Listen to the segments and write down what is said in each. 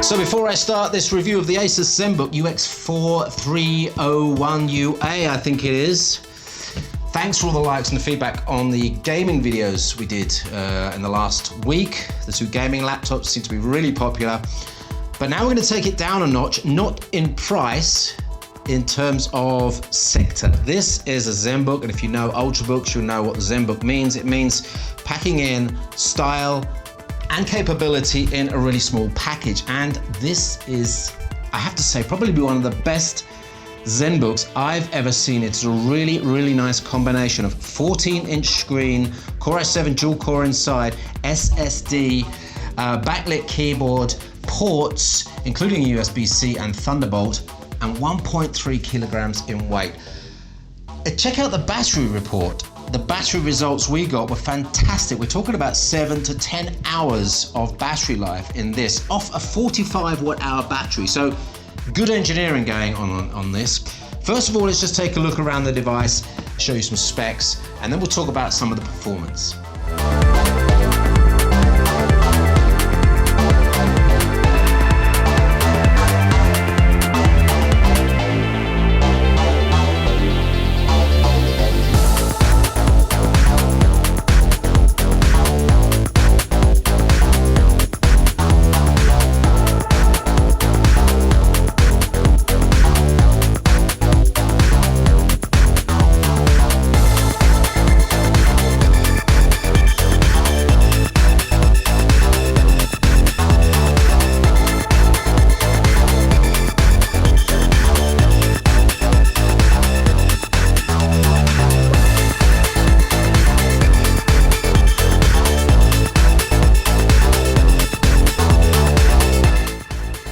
So before I start this review of the ASUS Zenbook UX3410UA, I think it is, thanks for all the likes and the feedback on the gaming videos we did in the last week. The two gaming laptops seem to be really popular. But now we're going to take it down a notch, not in price, in terms of sector. This is a Zenbook, and if you know Ultrabooks, you'll know what the Zenbook means. It means packing in style and capability in a really small package. And this is, I have to say, probably one of the best Zenbooks I've ever seen. It's a really, really nice combination of 14-inch screen, Core i7 dual core inside, SSD, backlit keyboard, ports, including USB-C and Thunderbolt, and 1.3 kilograms in weight. Check out the battery report. The battery results we got were fantastic. We're talking about 7 to 10 hours of battery life in this, off a 45 watt-hour battery. So good engineering going on this. First of all, let's just take a look around the device, show you some specs, and then we'll talk about some of the performance.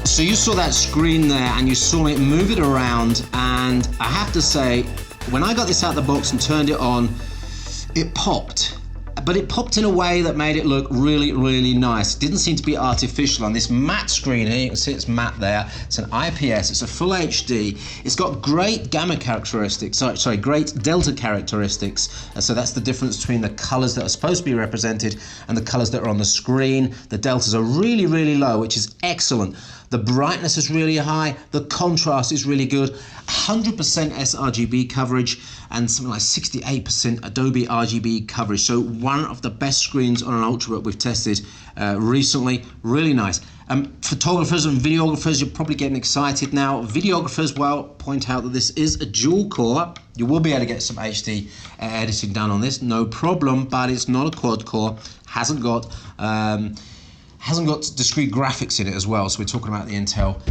So you saw that screen there and you saw it move it around, and I have to say, when I got this out of the box and turned it on, it popped. But it popped in a way that made it look really, really nice. It didn't seem to be artificial. On this matte screen here, you can see it's matte there. It's an IPS, it's a full HD. It's got great gamma characteristics, sorry, great delta characteristics. So that's the difference between the colors that are supposed to be represented and the colors that are on the screen. The deltas are really, really low, which is excellent. The brightness is really high, the contrast is really good, 100% sRGB coverage and something like 68% Adobe RGB coverage. So one of the best screens on an Ultrabook we've tested recently, really nice. Photographers and videographers, you're probably getting excited now. Videographers, well, point out that this is a dual core. You will be able to get some HD editing done on this, no problem, but it's not a quad core, hasn't got discrete graphics in it as well, so we're talking about the Intel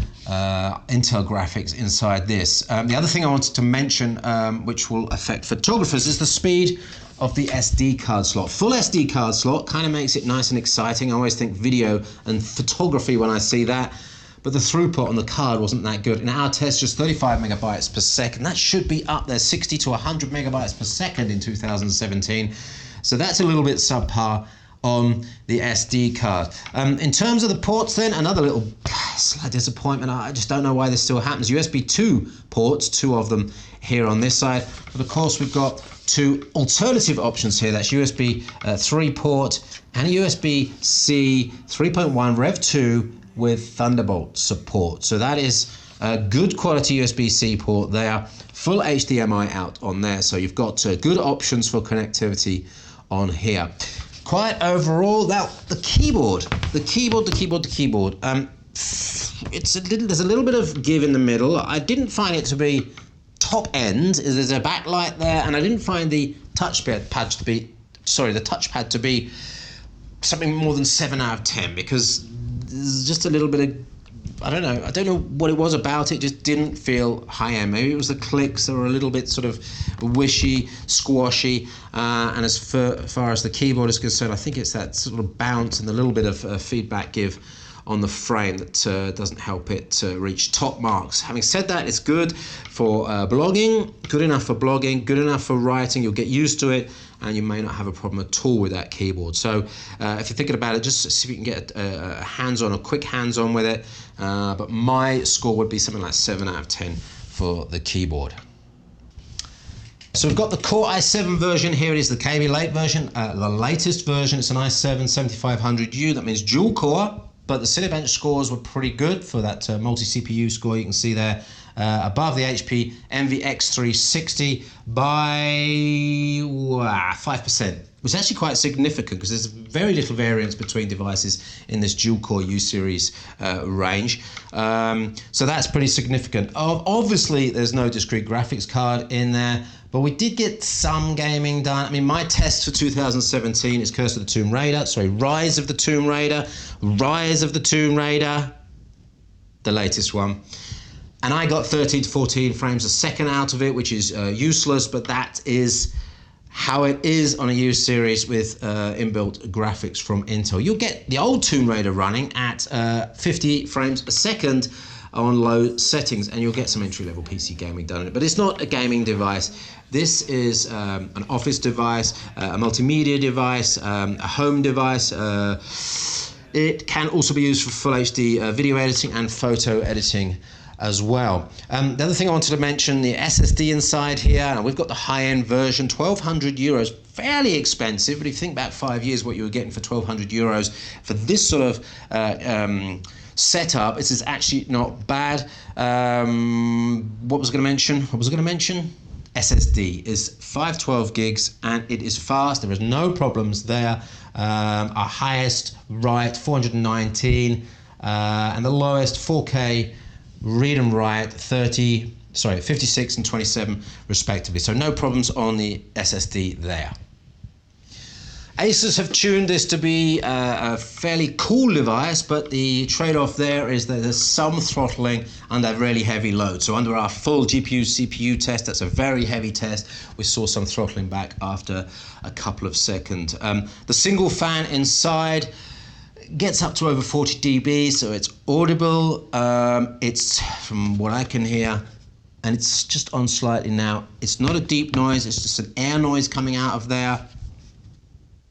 graphics inside this. The other thing I wanted to mention, which will affect photographers, is the speed of the SD card slot. Full SD card slot kind of makes it nice and exciting. I always think video and photography when I see that, but the throughput on the card wasn't that good. In our test, just 35 megabytes per second. That should be up there, 60 to 100 megabytes per second in 2017. So that's a little bit subpar on the SD card. In terms of the ports then, another little slight disappointment. I just don't know why this still happens. USB 2 ports, two of them here on this side. But of course we've got two alternative options here. That's USB 3 port and USB-C 3.1 Rev 2 with Thunderbolt support. So that is a good quality USB-C port there. Full HDMI out on there. So you've got good options for connectivity on here. Quite overall, now the keyboard. There's a little bit of give in the middle. I didn't find it to be top end. There's a backlight there, and I didn't find the touchpad to be something more than 7 out of 10, because there's just a little bit of, I don't know what it was about it, just didn't feel high-end. Maybe it was the clicks that were a little bit sort of wishy, squashy, and as far as the keyboard is concerned, I think it's that sort of bounce and a little bit of feedback give on the frame that doesn't help it reach top marks. Having said that, it's good for blogging, good enough for blogging, good enough for writing. You'll get used to it, and you may not have a problem at all with that keyboard. So if you're thinking about it, just see if you can get a quick hands-on with it. But my score would be something like 7 out of 10 for the keyboard. So we've got the Core i7 version. Here it is, the KB Late version, the latest version. It's an i7 7500U. That means dual core. but the Cinebench scores were pretty good for that multi-CPU score. You can see there above the HP Envy X360 by 5%. Was actually quite significant because there's very little variance between devices in this dual-core U-series range. So that's pretty significant. Obviously, there's no discrete graphics card in there, but we did get some gaming done. I mean, my test for 2017 is Rise of the Tomb Raider, Rise of the Tomb Raider, the latest one. And I got 13 to 14 frames a second out of it, which is useless, but that is how it is on a U-series with inbuilt graphics from Intel. You'll get the old Tomb Raider running at 50 frames a second on low settings, and you'll get some entry-level PC gaming done on it. But it's not a gaming device. This is an office device, a multimedia device, a home device. It can also be used for full HD video editing and photo editing as well. The other thing I wanted to mention, the SSD inside here. Now we've got the high-end version, 1,200 euros, fairly expensive, but if you think back 5 years what you were getting for 1,200 euros for this sort of setup, this is actually not bad. What was I going to mention? SSD is 512 gigs and it is fast. There is no problems there. Our highest write 419 and the lowest 4K read and write 56 and 27 respectively. So no problems on the SSD there. ASUS have tuned this to be a fairly cool device, but the trade-off there is that there's some throttling under really heavy load. So under our full GPU CPU test, that's a very heavy test, we saw some throttling back after a couple of seconds. The single fan inside gets up to over 40 dB, so it's audible. It's, from what I can hear, and it's just on slightly now, it's not a deep noise, it's just an air noise coming out of there.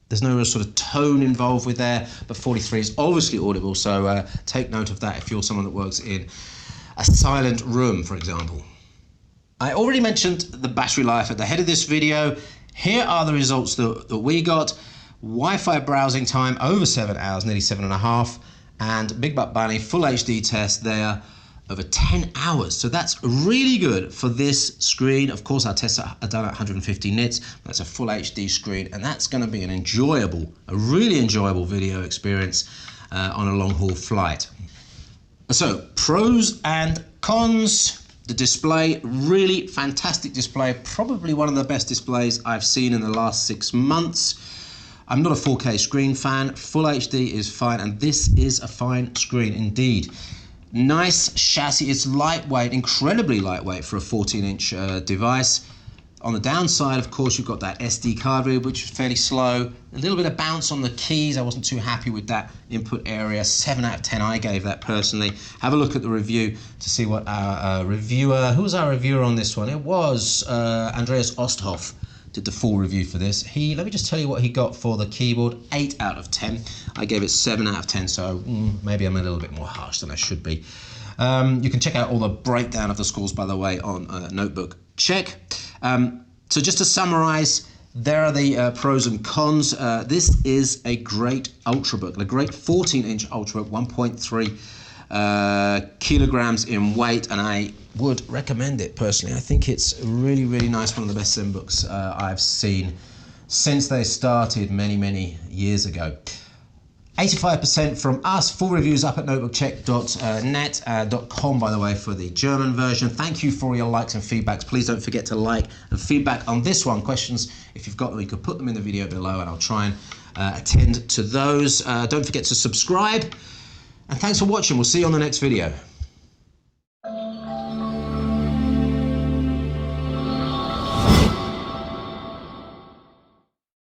There's no real sort of tone involved with there, but 43 is obviously audible, so take note of that if you're someone that works in a silent room, for example. I already mentioned the battery life at the head of this video. Here are the results that we got. Wi-Fi browsing time over 7 hours, nearly 7.5, and Big Butt Bunny full HD test there over 10 hours. So that's really good for this screen. Of course, our tests are done at 150 nits. That's a full HD screen, and that's going to be a really enjoyable video experience on a long-haul flight. So, pros and cons. The display, really fantastic display. Probably one of the best displays I've seen in the last 6 months. I'm not a 4K screen fan. Full HD is fine, and this is a fine screen indeed. Nice chassis, it's lightweight, incredibly lightweight for a 14-inch device. On the downside, of course, you've got that SD card reader, which is fairly slow. A little bit of bounce on the keys. I wasn't too happy with that input area. 7 out of 10 I gave that personally. Have a look at the review to see what our reviewer, who was our reviewer on this one? It was Andreas Osthoff. Did the full review for this. Let me just tell you what he got for the keyboard. 8 out of 10. I gave it 7 out of 10, so maybe I'm a little bit more harsh than I should be. You can check out all the breakdown of the scores, by the way, on Notebook Check. So just to summarize, there are the pros and cons. This is a great Ultrabook, a great 14-inch Ultrabook, 1.3 kilograms in weight, and I would recommend it personally. I think it's really, really nice. One of the best Zenbooks I've seen since they started many years ago. 85% from us. Full reviews up at notebookcheck.net.com, by the way, for the German version. Thank you for all your likes and feedbacks. Please don't forget to like and feedback on this one. Questions, if you've got them, you could put them in the video below and I'll try and attend to those. Don't forget to subscribe. And thanks for watching. We'll see you on the next video.